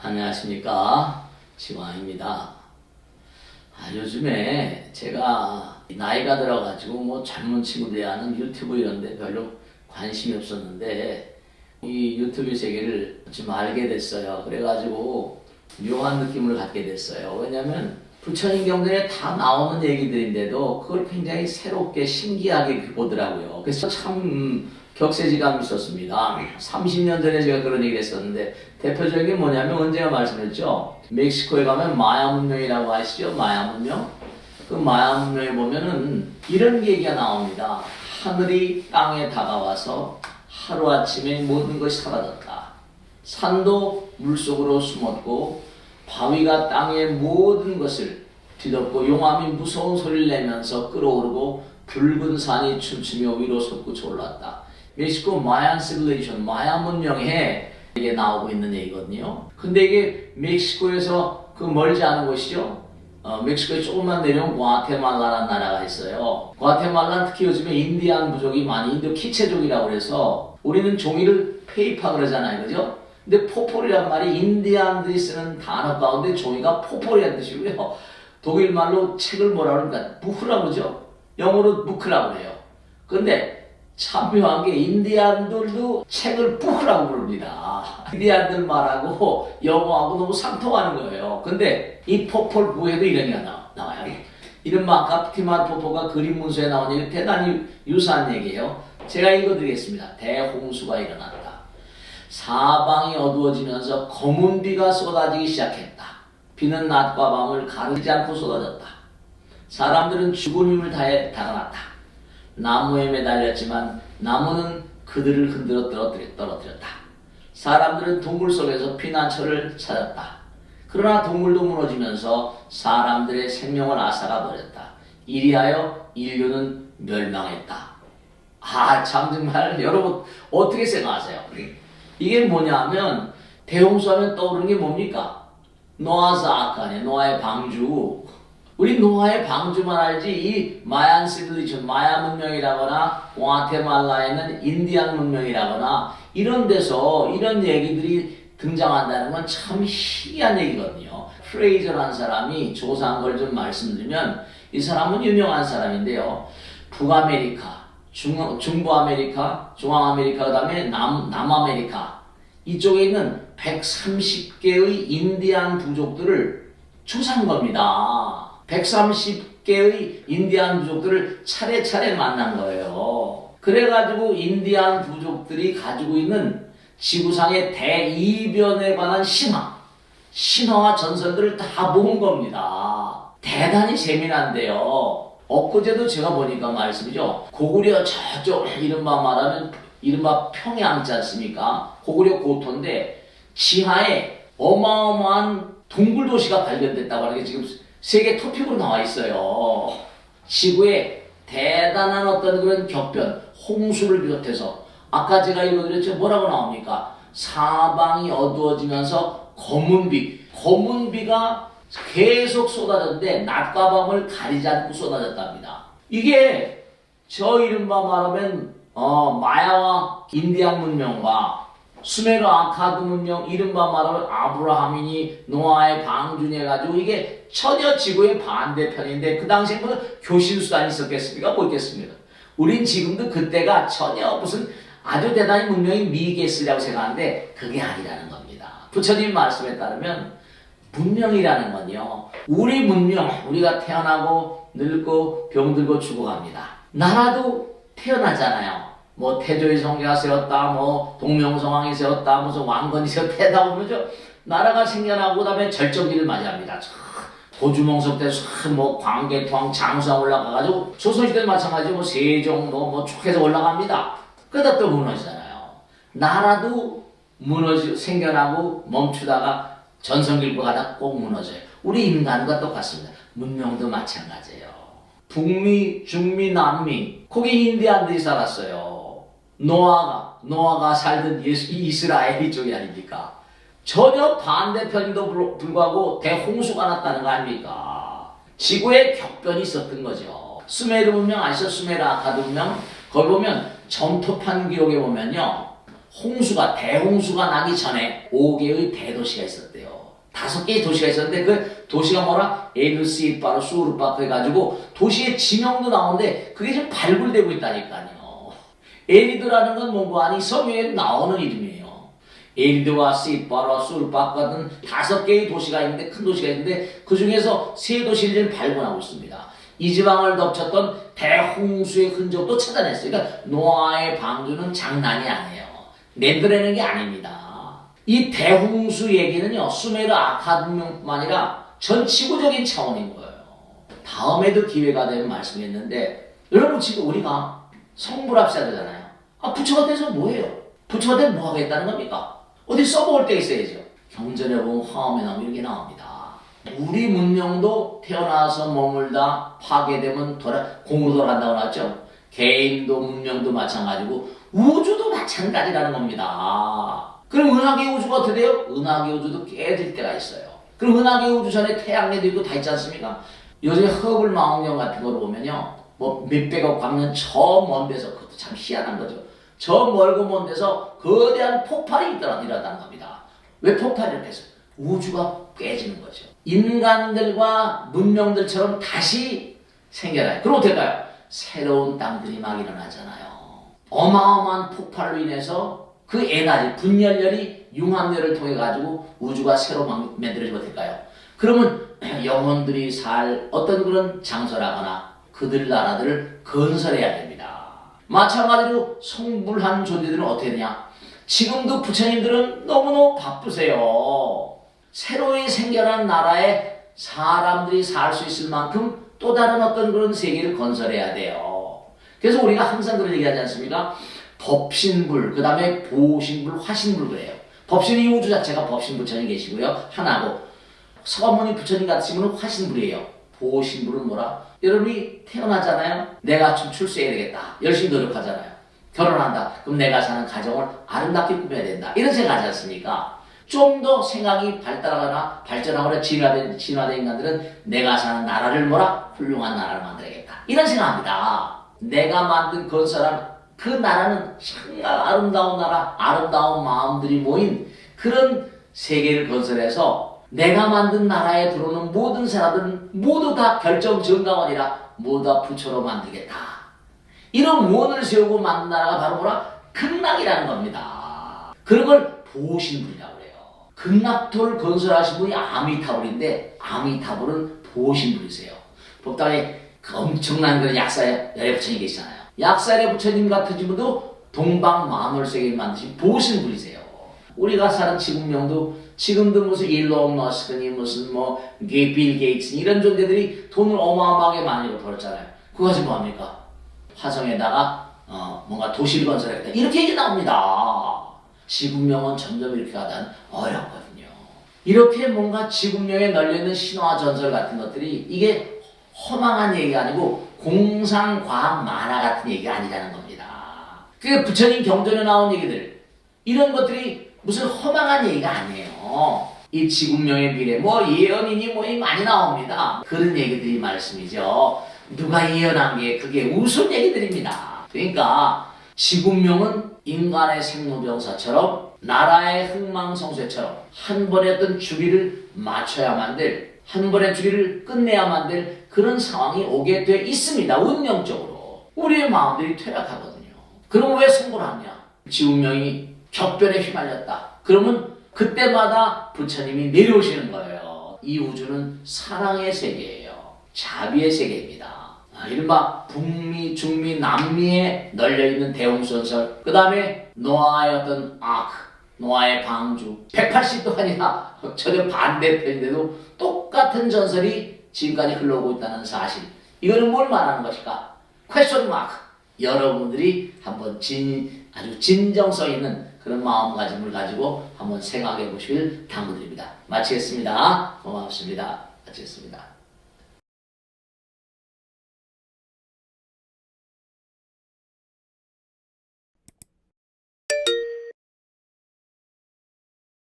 안녕하십니까, 지광입니다. 요즘에 제가 나이가 들어가지고 젊은 친구들이 하는 유튜브 이런 데 별로 관심이 없었는데 이 유튜브 세계를 좀 알게 됐어요. 그래가지고 묘한 느낌을 갖게 됐어요. 왜냐면 부처님 경전에 다 나오는 얘기들인데도 그걸 굉장히 새롭게 신기하게 보더라고요. 그래서 참 격세지감이 있었습니다. 30년 전에 제가 그런 얘기를 했었는데 대표적인 게 뭐냐면 언제가 말씀했죠. 멕시코에 가면 마야 문명이라고 아시죠? 마야 문명? 그 마야 문명에 보면은 이런 얘기가 나옵니다. 하늘이 땅에 다가와서 하루아침에 모든 것이 사라졌다. 산도 물속으로 숨었고 바위가 땅의 모든 것을 뒤덮고 용암이 무서운 소리를 내면서 끓어오르고 붉은 산이 춤추며 위로 솟구쳐 올랐다. 멕시코 마얀 시빌레이션, 마야 문명에 이게 나오고 있는 얘기거든요. 근데 이게 멕시코에서 그 멀지 않은 곳이죠. 멕시코에 조금만 내려오면 과테말라라는 나라가 있어요. 과테말라는 특히 요즘에 인디안 부족이 많이 인도 키체족이라고 그래서 우리는 종이를 페이파 그러잖아요. 그죠? 근데 포폴이란 말이 인디안들이 쓰는 단어 가운데 종이가 포폴이라는 뜻이고요. 독일 말로 책을 뭐라 그러니까 부흐라고 그러죠? 영어로 부크라고 그래요. 근데 참 묘한 게 인디안들도 책을 부흐라고 부릅니다. 인디안들 말하고 영어하고 너무 상통하는 거예요. 근데 이 포폴 부에도 이런 게 나와요. 이른바 카프티만 포포가 그림 문서에 나온 얘기 대단히 유사한 얘기예요. 제가 읽어드리겠습니다. 대홍수가 일어났다. 사방이 어두워지면서 검은 비가 쏟아지기 시작했다. 비는 낮과 밤을 가르지 않고 쏟아졌다. 사람들은 죽은 힘을 다해 달아났다. 나무에 매달렸지만 나무는 그들을 흔들어 떨어뜨렸다. 사람들은 동굴 속에서 피난처를 찾았다. 그러나 동굴도 무너지면서 사람들의 생명을 앗아가 버렸다. 이리하여 인류는 멸망했다. 참 정말 여러분 어떻게 생각하세요? 이게 뭐냐면 대홍수하면 떠오르는 게 뭡니까? 노아스 아크 아니에요. 노아의 방주. 우리 노아의 방주만 알지 이 마얀 시빌리전, 마야 문명이라거나 과테말라에는 인디안 문명이라거나 이런 데서 이런 얘기들이 등장한다는 건 참 희귀한 얘기거든요. 프레이저라는 사람이 조사한 걸 좀 말씀드리면 이 사람은 유명한 사람인데요. 북아메리카, 중부아메리카, 중앙아메리카, 그 다음에 남아메리카 이쪽에 있는 130개의 인디안 부족들을 조사한 겁니다. 130개의 인디안 부족들을 차례차례 만난 거예요. 그래가지고 인디안 부족들이 가지고 있는 지구상의 대이변에 관한 신화와 전설들을 다 모은 겁니다. 대단히 재미난데요. 엊그제도 제가 보니까 말씀이죠. 고구려 저쪽 이른바 평양지 않습니까? 고구려 고토인데 지하에 어마어마한 동굴 도시가 발견됐다고 하는 게 지금 세계 토픽으로 나와 있어요. 지구에 대단한 어떤 그런 격변, 홍수를 비롯해서 아까 제가 읽어드렸죠. 뭐라고 나옵니까? 사방이 어두워지면서 검은 비가 계속 쏟아졌는데 낮과 밤을 가리지 않고 쏟아졌답니다. 이게 저 이른바 말하면 마야와 인디안 문명과 수메르 아카드 문명 이른바 말하면 아브라함이니 노아의 방주니 해가지고 이게 전혀 지구의 반대편인데 그 당시에 무슨 교신수단이 있었겠습니까? 뭐 있겠습니까? 우린 지금도 그때가 전혀 무슨 아주 대단히 문명이 미개스라고 생각하는데 그게 아니라는 겁니다. 부처님 말씀에 따르면 문명이라는 건요. 우리 문명, 우리가 태어나고 늙고 병들고 죽어갑니다. 나라도 태어나잖아요. 뭐 태조의 성계가 세웠다, 뭐 동명성왕이 세웠다, 무슨 왕건이 세웠다 보면죠. 나라가 생겨나고 그다음에 절정기를 맞이합니다. 고주몽석 때 뭐 광개토왕 장수왕 올라가가지고 조선시대 마찬가지로 뭐 세종 뭐 쭉 해서 올라갑니다. 그러다 또 무너지잖아요. 나라도 생겨나고 멈추다가 전성 길고 가다 꼭 무너져요. 우리 인간과 똑같습니다. 문명도 마찬가지예요. 북미, 중미, 남미 거기 인디안들이 살았어요. 노아가 살던 이스라엘 이쪽이 아닙니까? 전혀 반대편도 불구하고 대홍수가 났다는 거 아닙니까? 지구에 격변이 있었던 거죠. 수메르 문명 아시죠? 수메르 아카드 문명 거기 보면 점토판 기록에 보면요. 대홍수가 나기 전에 5개의 대도시가 있었대요. 5개의 도시가 있었는데 그 도시가 뭐라? 에누시파르, 수르파크 해가지고 도시의 지명도 나오는데 그게 지금 발굴되고 있다니까요. 에리드라는 건 뭐고 아니 성경에 나오는 이름이에요. 에리드와 시파르와 수르파크 같은 5개의 도시가 있는데 큰 도시가 있는데 그 중에서 3도시를 지금 발굴하고 있습니다. 이 지방을 덮쳤던 대홍수의 흔적도 찾아냈어요. 그러니까 노아의 방주는 장난이 아니에요. 내드려낸 게 아닙니다. 이 대홍수 얘기는요, 수메르 아카드 문명뿐만 아니라 전 지구적인 차원인 거예요. 다음에도 기회가 되면 말씀했는데, 여러분 지금 우리가 성불합시다 되잖아요. 부처가 돼서 뭐예요? 부처가 되면 뭐 하겠다는 겁니까? 어디 써먹을 때 있어야죠. 경전에 보면 화엄에 나오면 이렇게 나옵니다. 우리 문명도 태어나서 머물다 파괴되면 공으로 돌아간다고 나왔죠. 개인도 문명도 마찬가지고 우주도 마찬가지라는 겁니다. 그럼 은하계 우주가 어떻게 돼요? 은하계 우주도 깨질 때가 있어요. 그럼 은하계 우주 전에 태양계도 있고 다 있지 않습니까? 요새 허블 망원경 같은 걸 보면요, 뭐 몇백억 광년 저 먼 데서, 그것도 참 희한한 거죠. 저 멀고 먼 데서 거대한 폭발이 일어난다는 겁니다. 왜 폭발이 이렇게 해서? 우주가 깨지는 거죠. 인간들과 문명들처럼 다시 생겨나요. 그럼 어떻게 될까요? 새로운 땅들이 막 일어나잖아요. 어마어마한 폭발로 인해서 그 에너지, 분열열이 융합열을 통해 가지고 우주가 새로 만들어지면 어떨까요? 그러면 영혼들이 살 어떤 그런 장소라거나 그들 나라들을 건설해야 됩니다. 마찬가지로 성불한 존재들은 어떻게 되냐? 지금도 부처님들은 너무너무 바쁘세요. 새로이 생겨난 나라에 사람들이 살 수 있을 만큼 또 다른 어떤 그런 세계를 건설해야 돼요. 그래서 우리가 항상 그런 얘기 하지 않습니까? 법신불, 그 다음에 보신불, 화신불 그래요. 법신은 이 우주 자체가 법신 부처님 계시고요. 하나고, 서가모니 부처님 같으시면 화신불이에요. 보신불은 뭐라? 여러분이 태어나잖아요. 내가 좀 출세해야 되겠다. 열심히 노력하잖아요. 결혼한다. 그럼 내가 사는 가정을 아름답게 꾸며야 된다. 이런 생각하지 않습니까? 좀 더 생각이 발전하거나 진화된 인간들은 내가 사는 나라를 뭐라? 훌륭한 나라를 만들어야겠다. 이런 생각합니다. 내가 만든 건설한 그 나라는 정말 아름다운 나라, 아름다운 마음들이 모인 그런 세계를 건설해서 내가 만든 나라에 들어오는 모든 사람들은 모두 다 결정 정당원이라 모두 다 부처로 만들겠다. 이런 원을 세우고 만든 나라가 바로 뭐라? 극락이라는 겁니다. 그런 걸 보신불이라고 해요. 극락토를 건설하신 분이 아미타불인데 아미타불은 보신불이세요. 법당에 그 엄청난 그런 약사의 부처님 계시잖아요. 약사의 부처님 같은 분도 동방만월세계를 만드신 보신불이세요. 우리가 사는 지구명도 지금도 무슨 일론 머스크니 무슨 빌 게이츠 이런 존재들이 돈을 어마어마하게 많이 벌었잖아요. 그거 가지고 뭐합니까? 화성에다가 뭔가 도시를 건설하겠다 이렇게 얘기 나옵니다. 지구명은 점점 이렇게 가다 어렵거든요. 이렇게 뭔가 지구명에 널려있는 신화 전설 같은 것들이 이게 허망한 얘기가 아니고 공상과학 만화 같은 얘기가 아니라는 겁니다. 그 부처님 경전에 나온 얘기들 이런 것들이 무슨 허망한 얘기가 아니에요. 이 지구명의 미래 예언이니 많이 나옵니다. 그런 얘기들이 말씀이죠. 누가 예언한 게 그게 우스운 얘기들입니다. 그러니까 지구명은 인간의 생로병사처럼 나라의 흥망성쇠처럼 한 번의 어떤 주기를 맞춰야만 될, 한 번의 주기를 끝내야만 될 그런 상황이 오게 돼 있습니다. 운명적으로. 우리의 마음들이 퇴락하거든요. 그럼 왜 성불을 하냐? 지구명이 격변에 휘말렸다. 그러면 그때마다 부처님이 내려오시는 거예요. 이 우주는 사랑의 세계예요. 자비의 세계입니다. 이른바 북미, 중미, 남미에 널려있는 대홍수전설, 그 다음에 노아의 어떤 아크, 노아의 방주, 180도 아니라 전혀 반대편인데도 똑같은 전설이 지금까지 흘러오고 있다는 사실. 이거는 뭘 말하는 것일까? 퀘스천 마크. 여러분들이 한번 아주 진정성 있는 그런 마음가짐을 가지고 한번 생각해 보시길 당부드립니다. 마치겠습니다. 고맙습니다. 마치겠습니다.